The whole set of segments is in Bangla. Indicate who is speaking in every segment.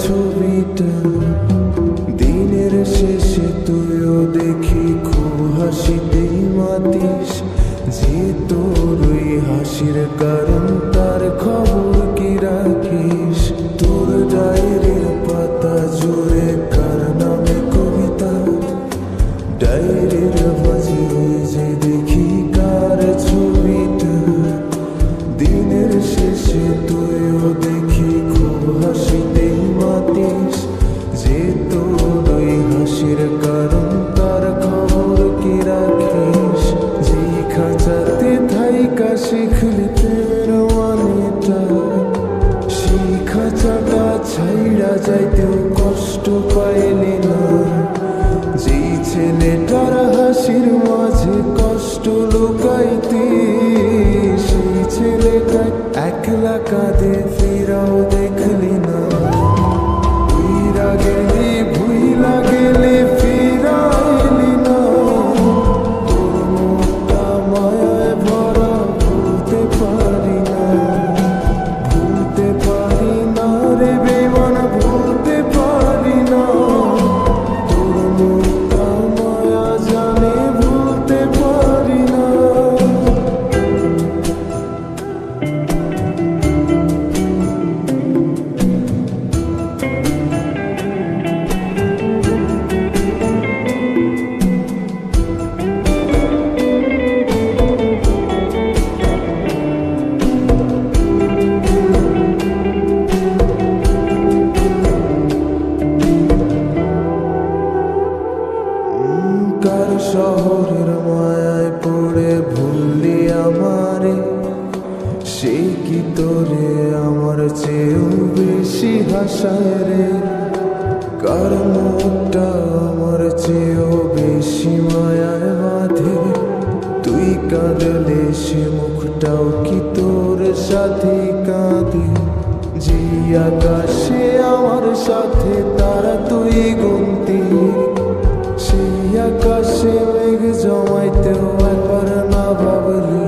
Speaker 1: ছবিটা। দিনের শেষে তুইও দেখি খুব হাসিতেই মাতিস, যে তোর ওই হাসির কারণ তার খবর কি রাখিস। তোর ডায়েরির পাতা জুড়ে কার নামে কবিতা, ডায়েরির মাঝে যে দেখি কার ছবিটা। দিনের শেষে তুইও দেখি খুব হাসিতেই মাতিস, যে তোর ওই হাসির কারণ তার খবর কি রাখিস। যে খাঁচাতে থাইকা শিখলি প্রেমের মানেটা, সেই খাঁচাটা ছাইড়া যাইতেও কষ্ট পাইলি না। যেই ছেলেটার হাসির মাঝে কষ্ট লুকাইতি, সেই ছেলেটা একলা কাঁদে ফিরাও দেখলি না। ভুইলা গেলি ভুইলা গেলি ফিরাইলি না, তোর মুখটা মায়ায় ভরা ভুলতে পারি না। ভুলতে পারি না রে বেমান, ভুলতে পারি না। তোর মুখটা মায়া জানে ভুলতে পারি না। কার শহরের মায়ায় পড়ে ভুললি আমারে, সে কি তোরে আমার চেয়েও বেশি হাসায় রে। কার মুখটা আমার চেয়েও বেশি মায়ায় বাঁধে, তুই কাঁদলে সে মুখটাও কি তোর সাথে কাঁদে। যে আকাশে আমার সাথে তারা তুই গুনতি, সেই আকাশে মেঘ জমাইতেও একবার না ভাবলি।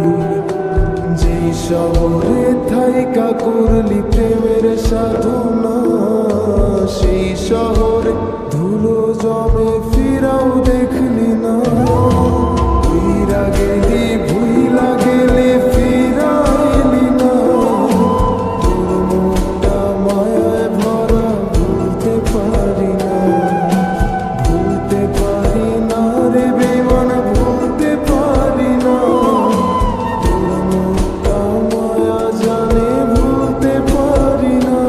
Speaker 1: যেই শহরে থাইকা করলি প্রেমের সাধনা, সেই শহরে ধুলো জমে ফিরাও দেখলি না। ভুইলা গেলি ভুইলা গেলি ফিরাইলি না, তোর মুখটা মায়ায় ভরা ভুলতে পারি না। ভুলতে পারি না রে বেমান, ভুলতে পারি না। তোর মুখটা মায়া জানে ভুলতে পারি না।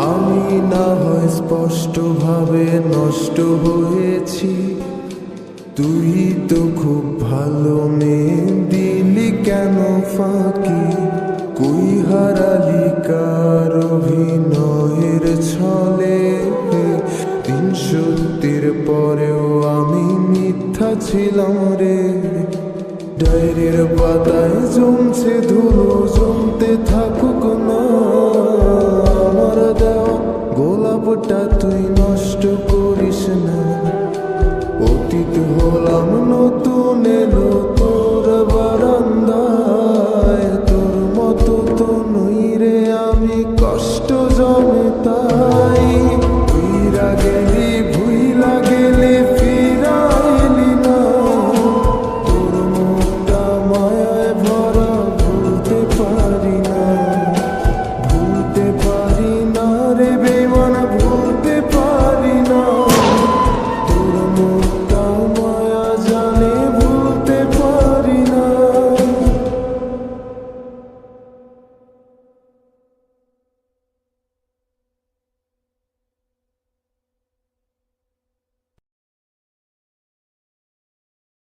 Speaker 1: আমি না হয় স্পষ্টভাবে নষ্ট হয়েছি, তুই তো খুব ভালো মেয়ে, দিলি কেন ফাঁকি। কই হারালি কার অভিনয়ের ছলে, দিন সত্যির পরেও আমি মিথ্যা ছিলাম রে। ডায়েরির পাতায় জমছে ধুলো, জমতে থাকুক না। আমার দেওয়া গোলাপটা তুই নষ্ট করিস না। অতীত হলাম নতুন এলো তোর বারান্দা।